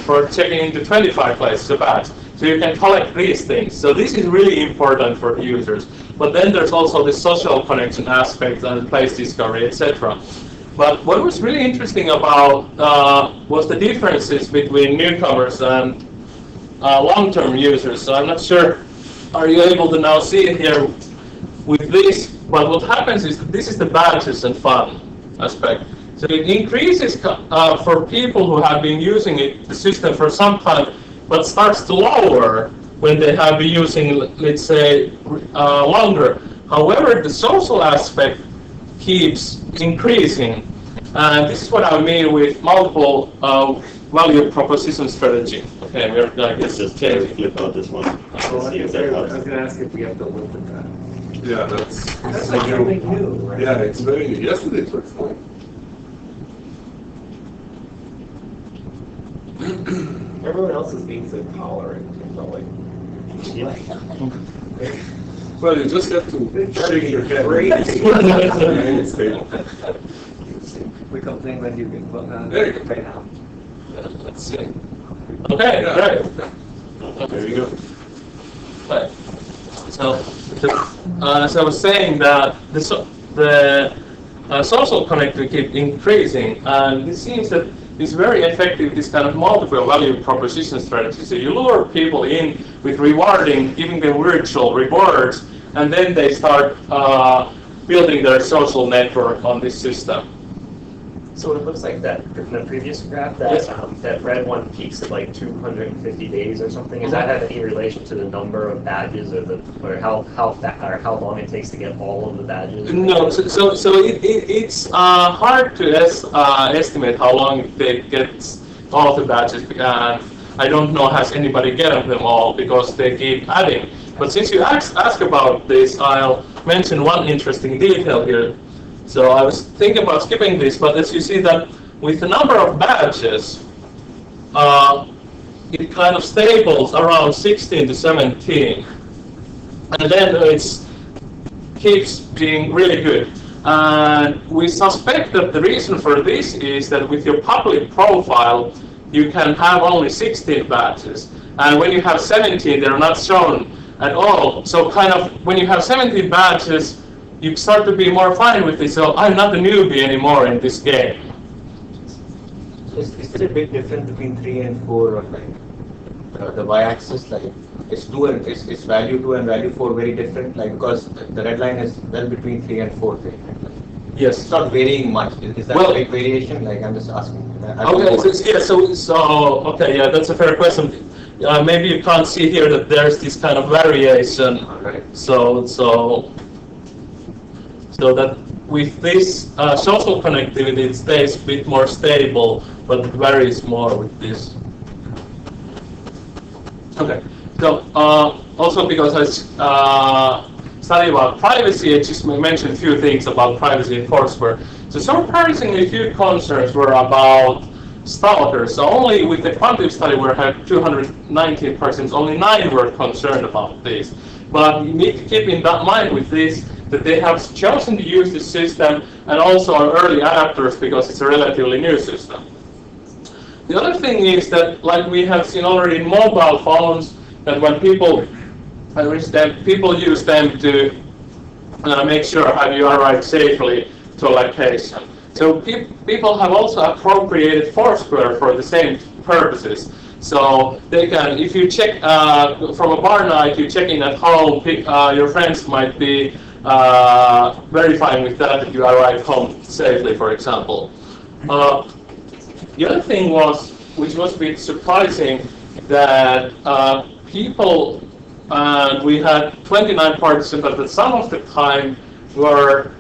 for checking into 25 places a badge. So you can collect these things. So this is really important for users. But then there's also the social connection aspect and place discovery, etc. But what was really interesting about was the differences between newcomers and long-term users. So I'm not sure, are you able to now see it here with this? But what happens is that this is the badges and fun aspect. So it increases for people who have been using the system for some time, but starts to lower when they have been using, let's say, longer. However, the social aspect keeps increasing. And this is what I mean with multiple value proposition strategy. Okay, we're going to just flip out this one. I was going to ask if we have to look at that. Yeah, that's like something new, right? Yeah, it's very new. Yesterday it was fine. Everyone else is being so tolerant. So like, Well, you just have to shake your head. It's stable. we complain when you can There you go. right now. let's see. Okay, great. There you go. Right. So, as I was saying, that the social connectivity keep increasing, and it seems that it's very effective, this kind of multiple value proposition strategy. So you lure people in with rewarding, giving them virtual rewards, and then they start building their social network on this system. So it looks like that in the previous graph, that that red one peaks at like 250 days or something. Does that have any relation to the number of badges, or how long it takes to get all of the badges? No, so it's hard to estimate how long it gets all the badges. I don't know has anybody gotten them all because they keep adding. But since you ask about this, I'll mention one interesting detail here. So I was thinking about skipping this, but as you see that with the number of badges, it kind of stables around 16 to 17. And then it keeps being really good. And we suspect that the reason for this is that with your public profile, you can have only 16 badges. And when you have 17, they're not shown at all. So kind of when you have 17 badges, you start to be more fine with it. So I'm not a newbie anymore in this game. Is there a big difference between 3 and 4 or like the y-axis? Like is 2 and is value 2 and value 4 very different? Like because the red line is well between 3 and 4. Yes. It's not varying much. Is that a big variation? Like I'm just asking. Okay. Okay. Yeah, that's a fair question. Maybe you can't see here that there's this kind of variation. Right. So that with this social connectivity, it stays a bit more stable, but it varies more with this. Okay. So also because I study about privacy, I just mentioned a few things about privacy in Foursquare. So surprisingly few concerns were about stalkers. So only with the quantitative study where I had 219 persons, only 9 were concerned about this. But you need to keep in mind with this that they have chosen to use the system and also are early adopters because it's a relatively new system. The other thing is that, like we have seen already in mobile phones, that when people use them to make sure have you arrived safely to a location. So people have also appropriated Foursquare for the same purposes. So they can, if you check from a bar night, you check in at home, your friends might be verifying with that you arrived home safely, for example. The other thing was, which was a bit surprising, that people, we had 29 participants, but some of the time were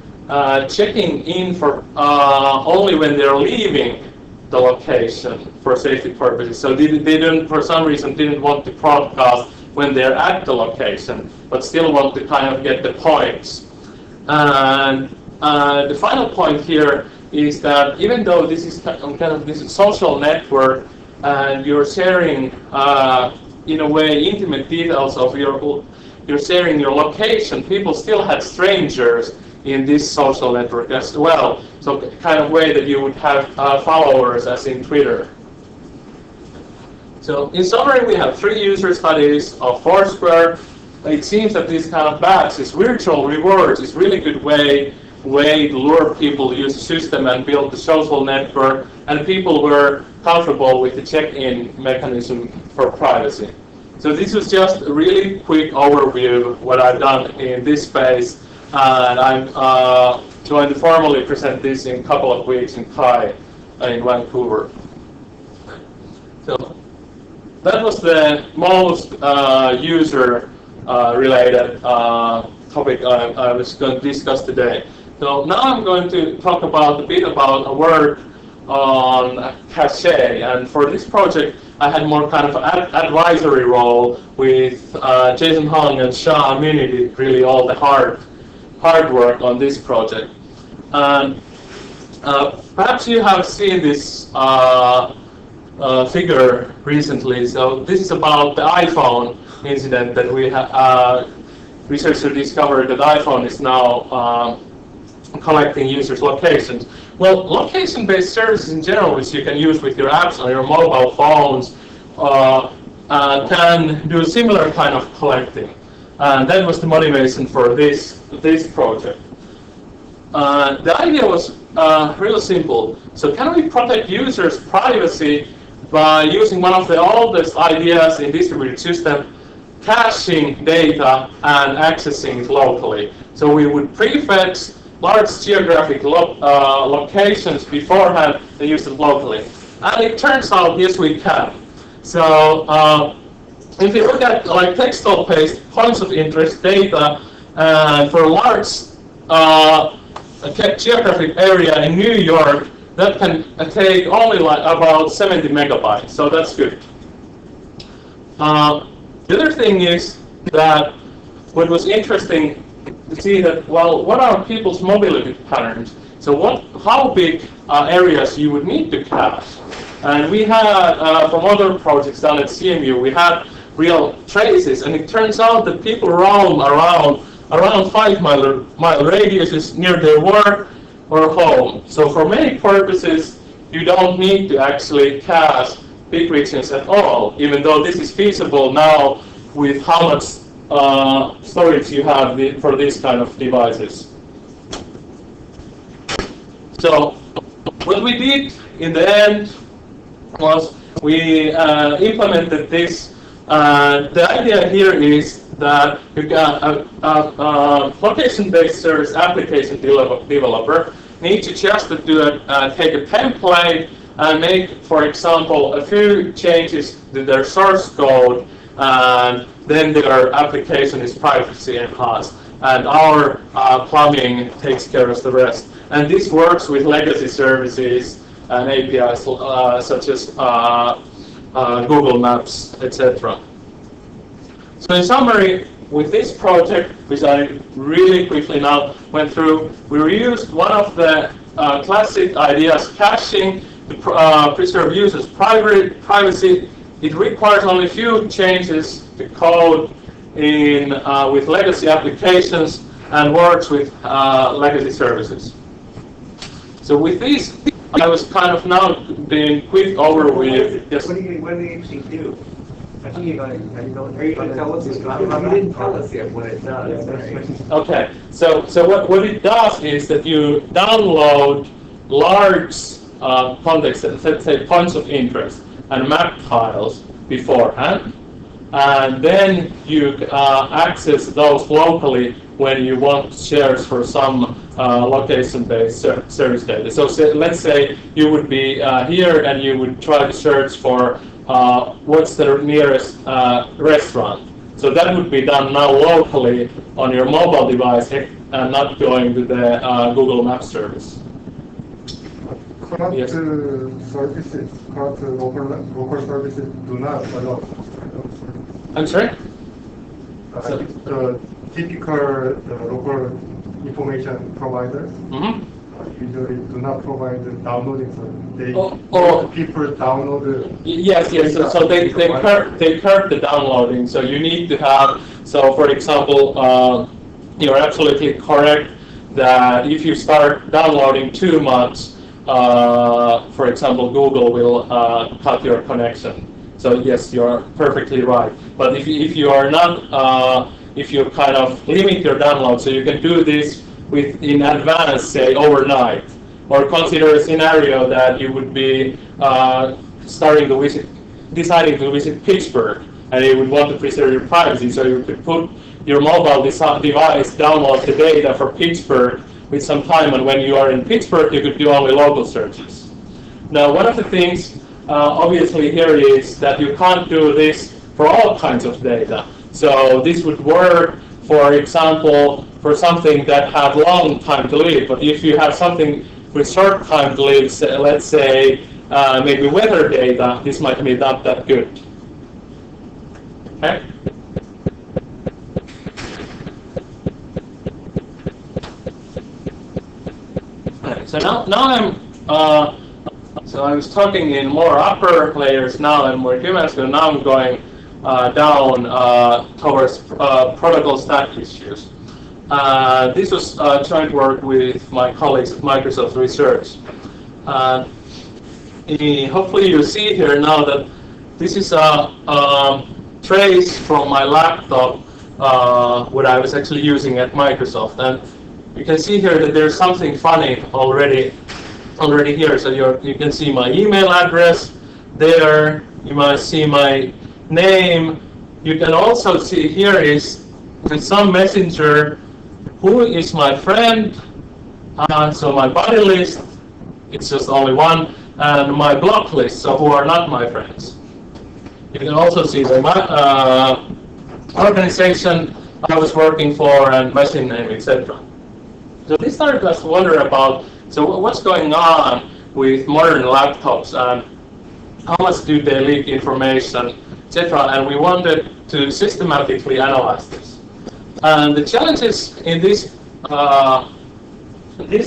checking in for only when they're leaving the location for safety purposes. So they didn't, for some reason, didn't want to broadcast when they're at the location, but still want to kind of get the points. And the final point here is that even though this is kind of this social network and you're sharing in a way intimate details of you're sharing your location, people still had strangers in this social network as well. So kind of way that you would have followers as in Twitter. So in summary, we have 3 user studies of Foursquare. It seems that these kind of badges, this virtual rewards, is really good way to lure people to use the system and build the social network, and people were comfortable with the check-in mechanism for privacy. So this was just a really quick overview of what I've done in this space, and I'm going to formally present this in a couple of weeks in CAI in Vancouver. So that was the most user-related topic I was going to discuss today. So now I'm going to talk a bit about a work on cache, and for this project I had more kind of an advisory role with Jason Hong and Shah Amini did really all the hard work on this project. And perhaps you have seen this figure recently. So this is about the iPhone incident that we researchers discovered that iPhone is now collecting users' locations. Well, location-based services in general, which you can use with your apps on your mobile phones, can do similar kind of collecting. And that was the motivation for this project. The idea was real simple. So can we protect users' privacy by using one of the oldest ideas in distributed system, caching data and accessing it locally? So we would prefetch large geographic locations beforehand and use it locally. And it turns out, yes, we can. So if you look at like textual-based points of interest data, for a large geographic area in New York, that can take only like about 70 megabytes. So that's good. The other thing is that what was interesting to see that, well, what are people's mobility patterns? So how big areas you would need to cache? And we had, from other projects done at CMU, we had real traces, and it turns out that people roam around 5 mile radiuses near their work or home. So for many purposes, you don't need to actually cache big regions at all, even though this is feasible now with how much storage you have for these kind of devices. So what we did in the end was we implemented this. The idea here is that you got a location-based service application developer needs to just take a template and make, for example, a few changes to their source code, and then their application is privacy enhanced, and our plumbing takes care of the rest. And this works with legacy services and APIs such as Google Maps, etc. So in summary, with this project, which I really quickly now went through, we reused one of the classic ideas, caching, to preserve users' privacy. It requires only a few changes to code in with legacy applications and works with legacy services. So with these, I was kind of now being quick overview. Yes. What do you actually do? I think you're going to tell us. You didn't tell us yet what it does. Right? Okay, so what it does is that you download large context, let's say points of interest, and map tiles beforehand, and then you access those locally when you want shares for some location-based service data. So let's say you would be here and you would try to search for what's the nearest restaurant. So that would be done now locally on your mobile device and not going to the Google Maps service. Current Yes. services, current local services do not allow. I'm sorry? The typical local information providers Mm-hmm. usually do not provide the downloading service. They people download. Yes. So they curb the downloading. So you need to have. So for example, you're absolutely correct that if you start downloading too much, for example, Google will cut your connection. So yes, you're perfectly right. But if you are not, if you kind of limit your download, so you can do this in advance, say overnight, or consider a scenario that you would be deciding to visit Pittsburgh, and you would want to preserve your privacy, so you could put your mobile device, download the data for Pittsburgh with some time, and when you are in Pittsburgh, you could do only local searches. Now, one of the things, obviously, here is that you can't do this for all kinds of data. So this would work, for example, for something that had long time to live, but if you have something with short time to live, let's say, maybe weather data, this might be not that good. Okay? So now I'm, so I was talking in more upper layers now and more humans, so now I'm going down towards protocol stack issues. This was joint work with my colleagues at Microsoft Research. Hopefully you see here now that this is a trace from my laptop, what I was actually using at Microsoft. And you can see here that there's something funny already here. So you can see my email address there. You might see my name. You can also see here is some messenger who is my friend. So my buddy list, it's just only one, and my block list, so who are not my friends. You can also see the organization I was working for and machine name, etc. So this started us to wonder about, so what's going on with modern laptops and how much do they leak information, etc. And we wanted to systematically analyze this. And the challenges in this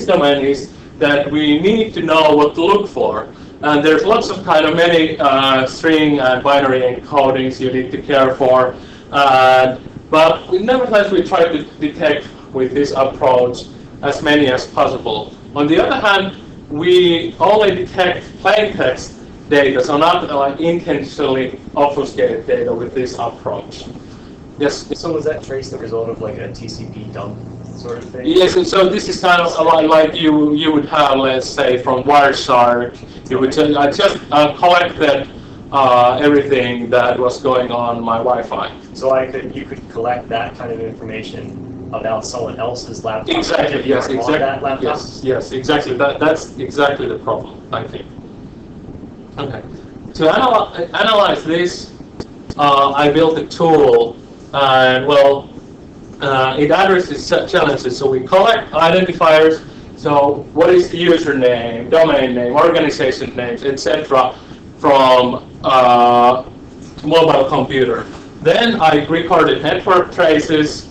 domain is that we need to know what to look for. And there's lots of kind of many string and binary encodings you need to care for. But nevertheless, we try to detect with this approach as many as possible. On the other hand, we only detect plaintext data, so not like intentionally obfuscated data with this approach. Yes? So was that trace the result of like a TCP dump sort of thing? Yes, and so this is kind of like you would have, let's say, from Wireshark, you would just collected everything that was going on my Wi-Fi. So you could collect that kind of information about someone else's laptop. Exactly. Yes. Exactly. That laptop? Yes. Exactly. That's exactly the problem, I think. Okay. To analyze this, I built a tool, and well, it addresses challenges. So we collect identifiers. So what is the username, domain name, organization names, etc. from mobile computer. Then I recorded network traces.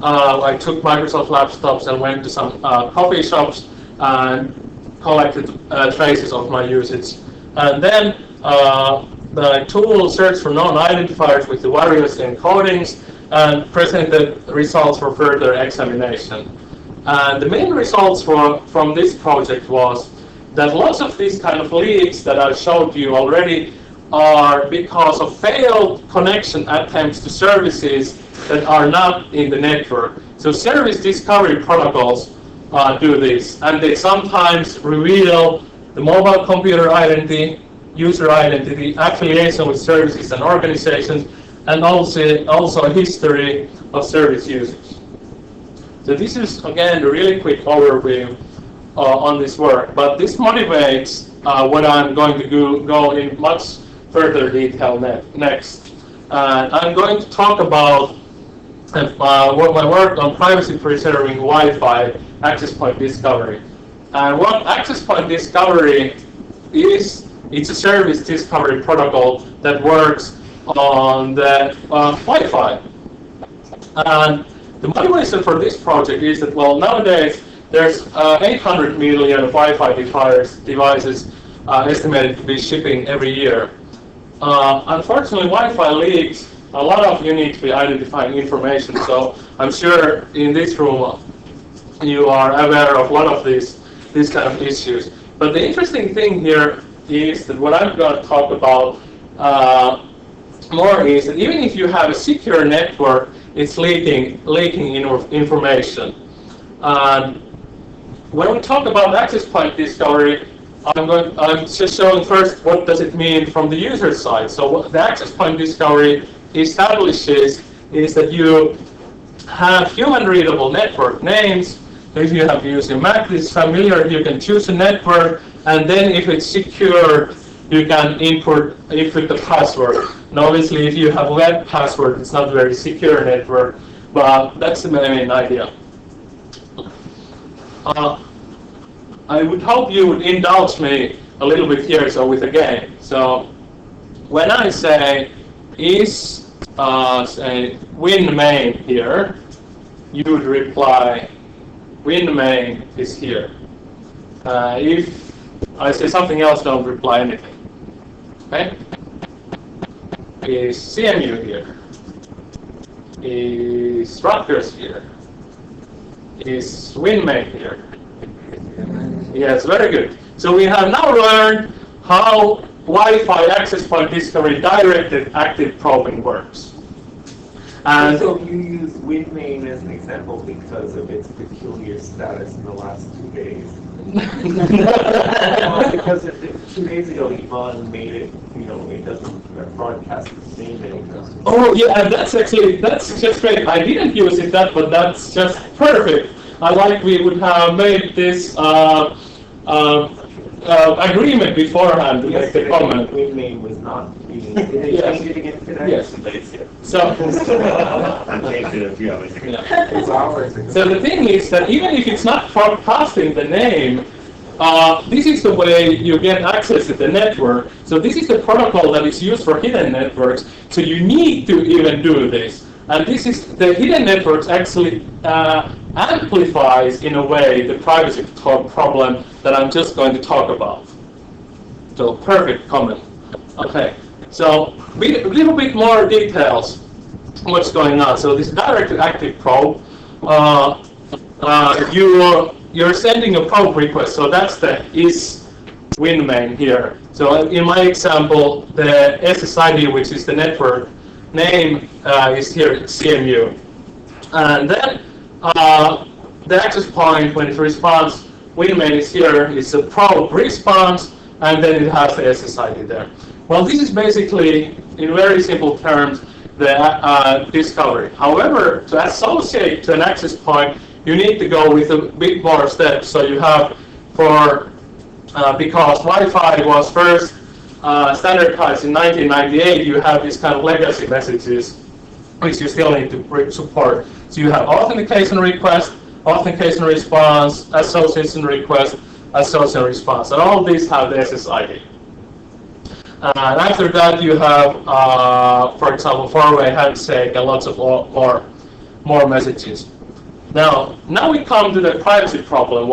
I took Microsoft laptops and went to some coffee shops and collected traces of my usage. And then the tool searched for known identifiers with the various encodings and presented results for further examination. And the main results from this project was that lots of these kind of leaks that I showed you already are because of failed connection attempts to services that are not in the network. So service discovery protocols do this, and they sometimes reveal the mobile computer identity, user identity, affiliation with services and organizations, and also a history of service users. So this is, again, a really quick overview on this work, but this motivates what I'm going to go in much further detail next. I'm going to talk about my work on privacy-preserving Wi-Fi AccessPoint Discovery. And what AccessPoint Discovery is, it's a service discovery protocol that works on the Wi-Fi. And the motivation for this project is that, well, nowadays there's 800 million Wi-Fi devices estimated to be shipping every year. Unfortunately, Wi-Fi leaks a lot of uniquely identifying information, so I'm sure in this room you are aware of a lot of these kind of issues. But the interesting thing here is that what I'm going to talk about more is that even if you have a secure network, it's leaking information. And when we talk about AccessPoint Discovery, I'm just showing first what does it mean from the user side. So what the AccessPoint Discovery establishes is that you have human-readable network names. If you have used a Mac, this is familiar, you can choose a network, and then if it's secure, you can input the password. And obviously, if you have a web password, it's not a very secure network, but that's the main idea. I would hope you would indulge me a little bit here, so with a game. So when I say is say win main here, you would reply win main is here. If I say something else, don't reply anything. Okay? Is CMU here? Is Rutgers here? Is WinMain here? Yes, very good. So we have now learned how Wi-Fi access point discovery directed active probing works. And so you use WinMain as an example because of its peculiar status in the last 2 days. Because 2 days ago, Yvonne made it, it doesn't broadcast the name anymore. oh yeah, and that's just great. I didn't use it but that's just perfect. I like we would have made this agreement beforehand to make the comment. WinMain was not being. Did they change it again today? Yes. So. So the thing is that even if it's not broadcasting the name, this is the way you get access to the network. So this is the protocol that is used for hidden networks. So you need to even do this. And this is the hidden networks actually amplifies in a way the privacy problem that I'm just going to talk about. So perfect comment. Okay. So a little bit more details. What's going on? So this direct active probe, you're sending a probe request. So that's the is WinMain here. So in my example, the SSID, which is the network name, is here CMU, and then the access point when it responds, WinMain is here. It's a probe response, and then it has the SSID there. Well, this is basically, in very simple terms, the discovery. However, to associate to an access point, you need to go with a bit more steps. So you have because Wi-Fi was first standardized in 1998, you have these kind of legacy messages which you still need to support. So you have authentication request, authentication response, association request, association response, and all these have the SSID. And after that, you have, for example, four-way handshake and lots of more messages. Now we come to the privacy problem.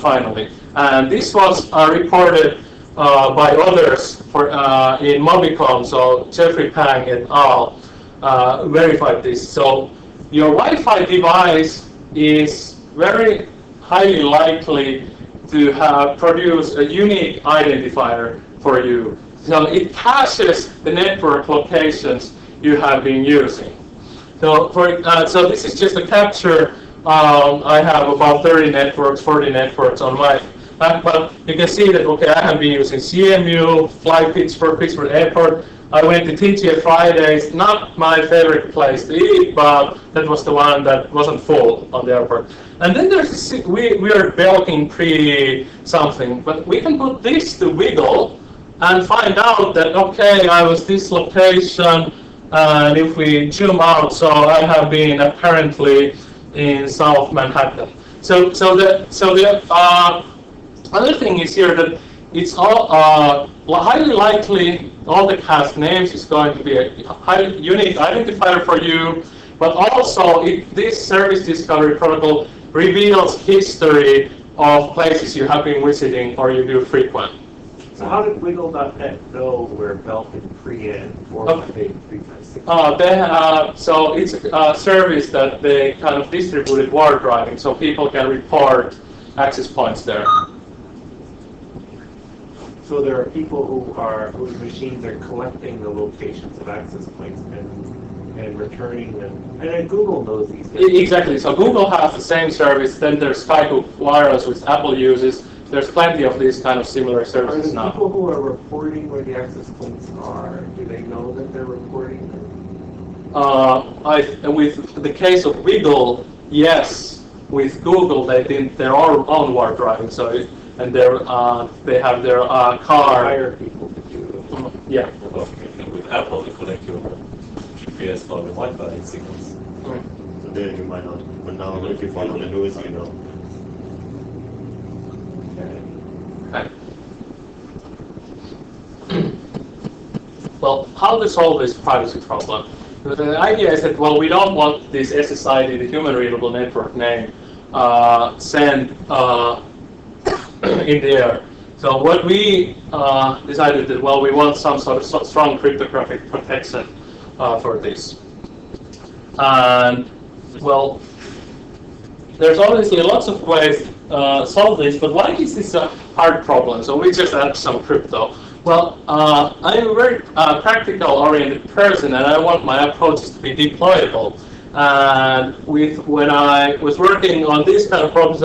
Finally, and this was reported by others in Mobicon. So Jeffrey Pang et al. Verified this. So your Wi-Fi device is very highly likely to have produced a unique identifier for you. So it caches the network locations you have been using. So so this is just a capture. I have about 30 networks, 40 networks on my Mac, but you can see that, okay, I have been using CMU, Fly Pittsburgh Airport. I went to TGI Fridays, not my favorite place to eat, but that was the one that wasn't full on the airport. And then there's we are bilking something, but we can put this to Wiggle and find out that, okay, I was this location, and if we zoom out, so I have been apparently in South Manhattan. So the other thing is here that it's all highly likely all the cast names is going to be a highly unique identifier for you, but also this service discovery protocol reveals history of places you have been visiting or you do frequent. So how did Wiggle.net know where Belk and Pre-N or Okay. So it's a service that they kind of distributed war driving, so people can report access points there. So there are people whose machines are collecting the locations of access points and returning them. And then Google knows these things. Exactly. So Google has the same service. Then there's Skyhook Wireless, which Apple uses. There's plenty of these kind of similar Are services the now. people who are reporting where the access points are, do they know that they're reporting them? With the case of Wiggle, yes. With Google, they did their own warp driving. So they have their car. Hire people to do it. Yeah. With Apple, you connect your GPS or the Wi-Fi signals. So there you might not, but now if you follow the news, you know. Okay. Well, how to solve this privacy problem? The idea is that, well, we don't want this SSID, the human readable network name, sent in the air. So what we decided that, well, we want some sort of strong cryptographic protection for this. And, well, there's obviously lots of ways solve this, but why is this a hard problem? So we just add some crypto. Well, I'm a very practical-oriented person, and I want my approaches to be deployable. And when I was working on these kind of problems,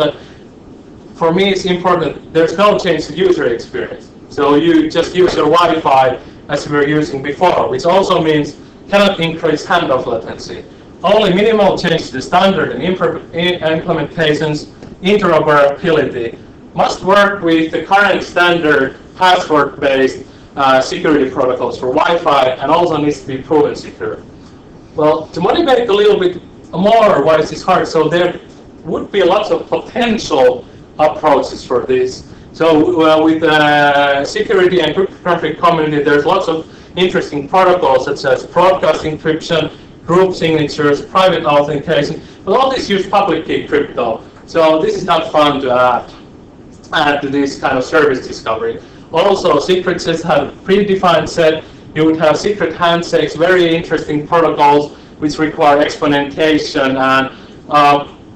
for me it's important there's no change to user experience. So you just use your Wi-Fi as we were using before, which also means cannot increase handoff latency. Only minimal change to the standard and implementations, interoperability, must work with the current standard password-based security protocols for Wi-Fi, and also needs to be proven secure. Well, to motivate a little bit more why this is hard, so there would be lots of potential approaches for this. So with the security and cryptographic community, there's lots of interesting protocols such as broadcast encryption, group signatures, private authentication, but all these use public key crypto. So this is not fun to add to this kind of service discovery. Also, secrets have a predefined set. You would have secret handshakes, very interesting protocols which require exponentiation and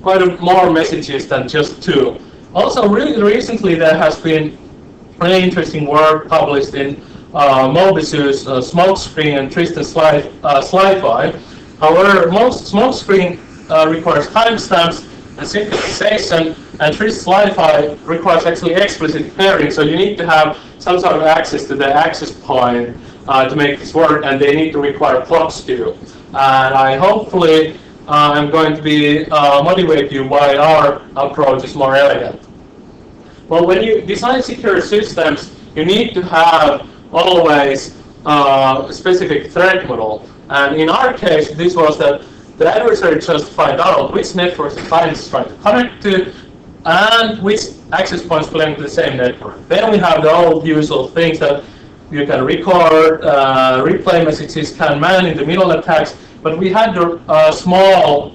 quite more messages than just two. Also, really recently there has been really interesting work published in Mobisu's Smokescreen and Tristan Sli-Fi. However, most Smokescreen requires timestamps and synchronization, and Tristan Sli-Fi requires actually explicit pairing, so you need to have some sort of access to the access point to make this work, and they need to require clock skew. And I hopefully am going to be motivate you why our approach is more elegant. Well, when you design secure systems, you need to have always a specific threat model. And in our case, this was that the adversary just find out which networks the client is trying to connect to and which access points belong to the same network. Then we have the old usual things that you can record, replay messages, can man in the middle attacks, but we had a small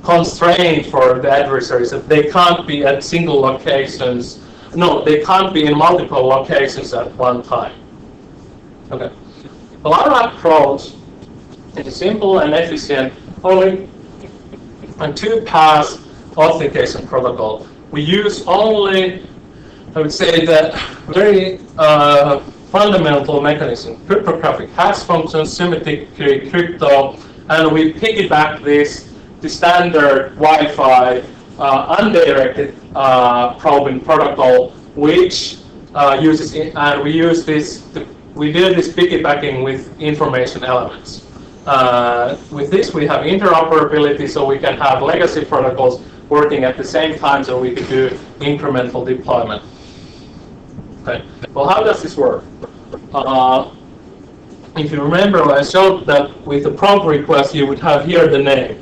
constraint for the adversaries that they can't be at single locations. No, they can't be in multiple locations at one time. Okay. Well, our approach is simple and efficient, only a two-pass authentication protocol. We use only, I would say, the very fundamental mechanism, cryptographic hash functions, symmetric crypto, and we piggyback this to standard Wi-Fi undirected probing protocol, which uses, and we use this, we did this piggybacking with information elements. With this, we have interoperability, so we can have legacy protocols working at the same time, so we can do incremental deployment. Okay. Well, how does this work? If you remember, I showed that with the prompt request, you would have here the name.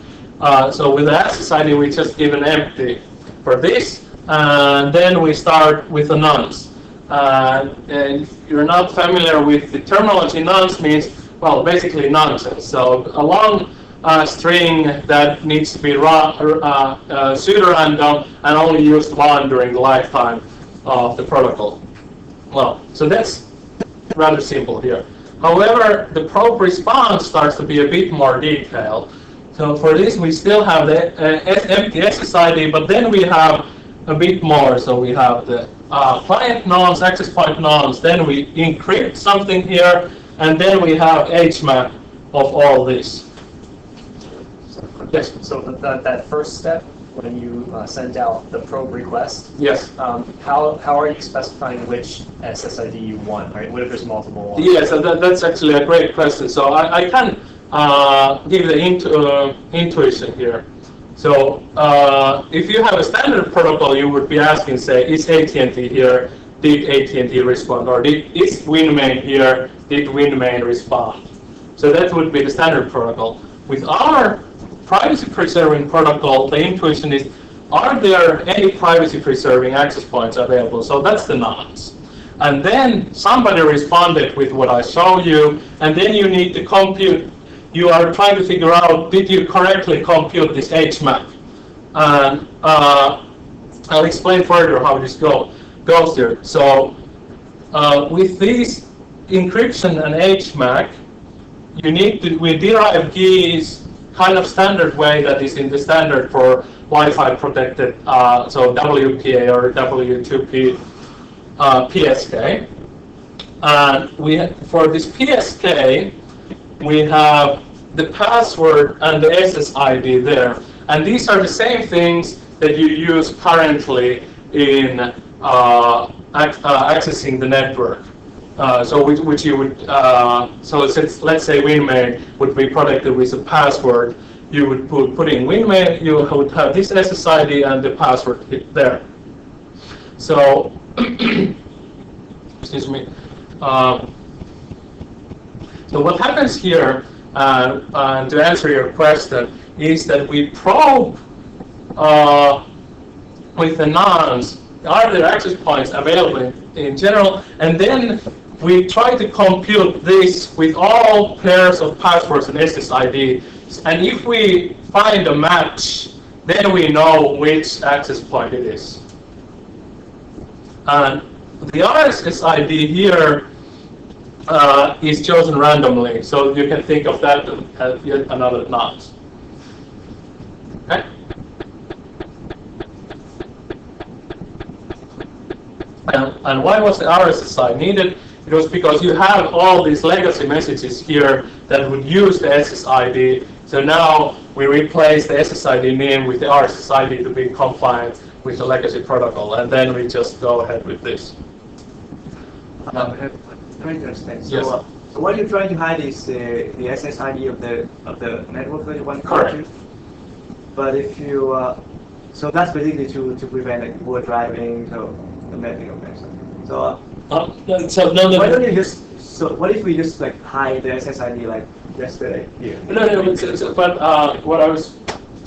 So with the SSID, we just give an empty for this, and then we start with a nonce. And if you're not familiar with the terminology, nonce means, well, basically nonsense. So a long string that needs to be pseudo-random and only used one during the lifetime of the protocol. Well, so that's rather simple here. However, the probe response starts to be a bit more detailed. So for this, we still have the empty SSID, but then we have a bit more. So we have the client nonce, access point nonce, then we encrypt something here, and then we have HMAP of all this. Yes? So that first step, when you send out the probe request, Yes. how are you specifying which SSID you want? Right? What if there's multiple ones? Yes, that's actually a great question. So I can give the intuition here. So if you have a standard protocol, you would be asking, say, is AT&T here? Did AT&T respond? Or is WinMain here? Did WinMain respond? So that would be the standard protocol. With our privacy-preserving protocol, the intuition is, are there any privacy-preserving access points available? So that's the nonce. And then somebody responded with what I showed you, and then you need to compute. You are trying to figure out, did you correctly compute this HMAP? And I'll explain further how this goes here. So with these encryption and HMAC, we derive keys kind of standard way that is in the standard for Wi-Fi protected, so WPA or W2P PSK. And for this PSK, we have the password and the SSID there. And these are the same things that you use currently in accessing the network. So which you would, so since let's say WinMain would be protected with a password, you would put in WinMain, you would have this SSID and the password there. So, excuse me. So what happens here, and to answer your question, is that we probe with the nonce, are there access points available in general, and then we try to compute this with all pairs of passwords and SSID, and if we find a match, then we know which access point it is. And the RSSID here is chosen randomly, so you can think of that as yet another nonce. Okay? And why was the RSSI needed? It was because you have all these legacy messages here that would use the SSID. So now we replace the SSID name with the RSSID to be compliant with the legacy protocol, and then we just go ahead with this. Trying to understand. So, Yes. So what you're trying to hide is the SSID of the network that you want to Correct. connect to. But if you so that's basically to prevent like poor driving, so the netting of that. So why don't you just what if we just like hide the SSID like yesterday here? No, but what I was,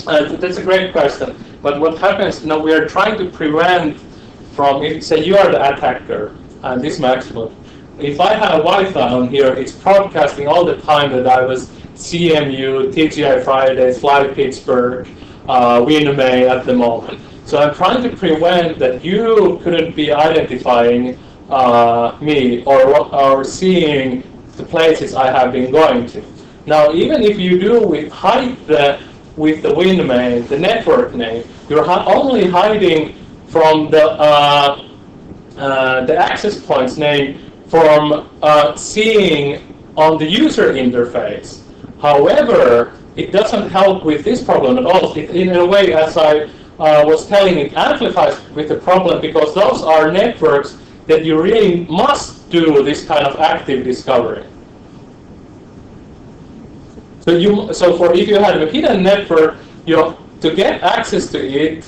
that's a great question. But what happens, we are trying to prevent from, if say you are the attacker, and this maximum, if I have Wi-Fi on here, it's broadcasting all the time that I was CMU, TGI Fridays, Fly Pittsburgh, WinMain at the moment. So I'm trying to prevent that you couldn't be identifying me or seeing the places I have been going to. Now, even if you do hide with the WinMain, the network name, you're only hiding from the access point's name from seeing on the user interface. However, it doesn't help with this problem at all. In a way, as I was telling, it amplifies with the problem because those are networks that you really must do this kind of active discovery. So if you have a hidden network, to get access to it,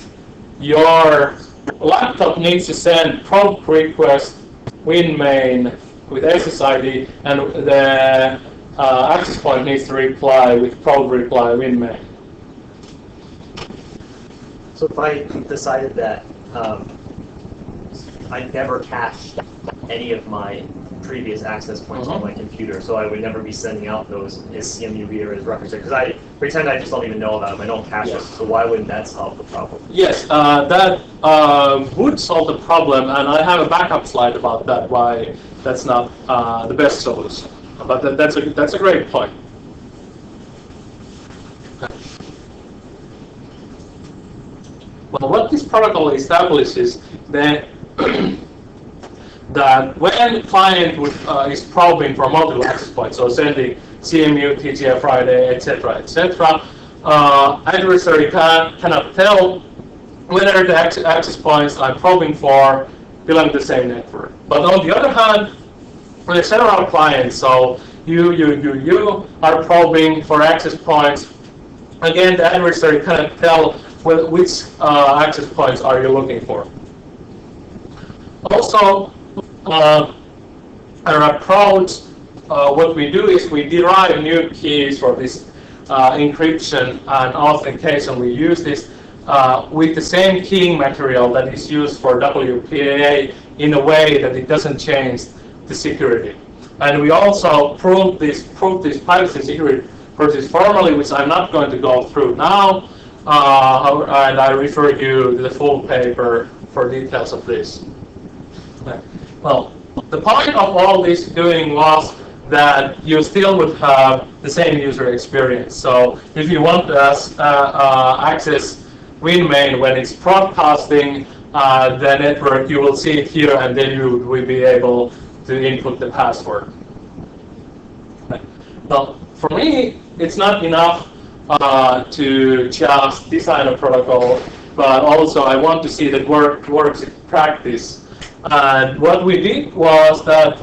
your laptop needs to send probe request WinMain with SSID, and the access point needs to reply with probe reply WinMain. So if I decided that I never cached any of my previous access points on my computer, so I would never be sending out those as CMU reader as reference, because I pretend I just don't even know about them. I don't cache them. So why wouldn't that solve the problem? Yes, that would solve the problem, and I have a backup slide about that. Why that's not the best solution, but that's a great point. Well, what this protocol establishes that that when client is probing for multiple access points, so sending CMU, TGF Friday, etc., adversary cannot tell whether the access points I'm probing for belong to the same network. But on the other hand, for the several clients, so you are probing for access points. Again, the adversary cannot tell which access points are you looking for. Also, our approach, what we do is we derive new keys for this encryption and authentication. We use this with the same keying material that is used for WPA in a way that it doesn't change the security. And we also prove this privacy security process formally, which I'm not going to go through now, and I refer you to the full paper for details of this. Well, the point of all this doing was that you still would have the same user experience. So if you want to access WinMain when it's broadcasting the network, you will see it here, and then you will be able to input the password. Now, for me, it's not enough to just design a protocol, but also I want to see that works in practice. And what we did was that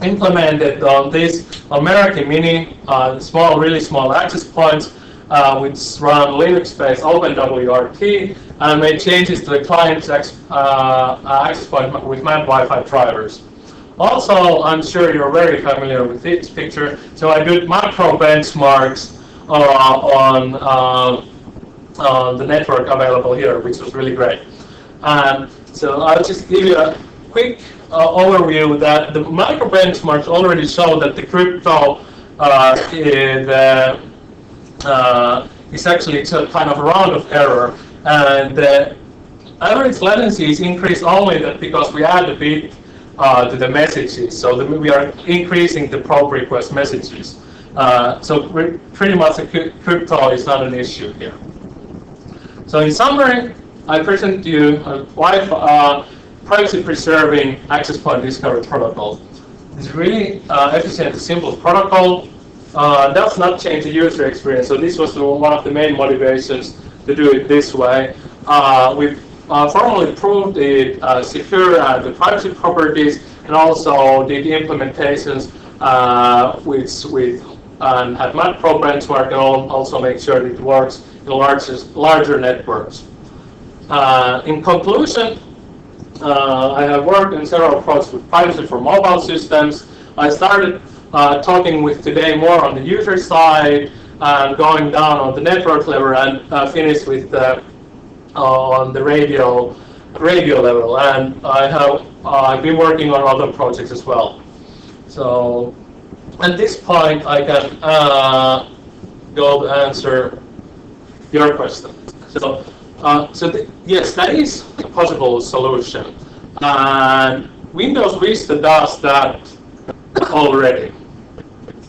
implemented on this American Mini really small access points, which run Linux-based OpenWRT, and made changes to the client's access point with manned Wi-Fi drivers. Also, I'm sure you're very familiar with this picture. So I did macro benchmarks on the network available here, which was really great. And so I'll just give you a quick overview that the macro benchmarks already show that the crypto is actually just kind of a round of error, and the average latency is increased only because we add a bit to the messages, so we are increasing the probe request messages. So pretty much the crypto is not an issue here. So in summary, I present to you a privacy-preserving AccessPoint Discovery protocol. It's really efficient, simple protocol. Does not change the user experience. So this was one of the main motivations to do it this way. We've formally proved it secure and the privacy properties, and also did implementations and had macro benchmark, and also make sure that it works in larger networks. In conclusion, I have worked in several projects with privacy for mobile systems. I started talking with today more on the user side and going down on the network level, and finished with on the radio level. And I've been working on other projects as well. So at this point, I can go to answer your question. So, yes, that is a possible solution, and Windows Vista does that already.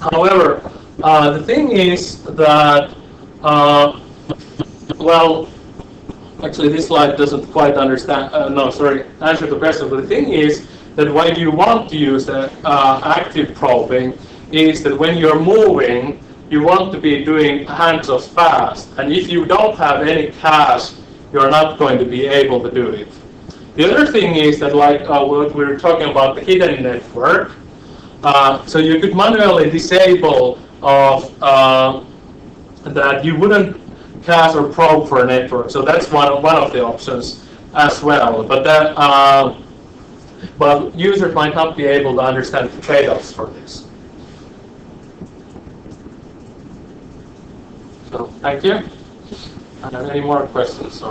However, the thing is that, well, actually this slide doesn't quite answer the question. But the thing is that when you want to use the active probing, is that when you're moving, you want to be doing hands-off fast, and if you don't have any cache, you're not going to be able to do it. The other thing is that, like what we were talking about, the hidden network, so you could manually disable that you wouldn't cache or probe for a network. So that's one of the options as well. But that, but users might not be able to understand the trade-offs for this. So thank you. Any more questions?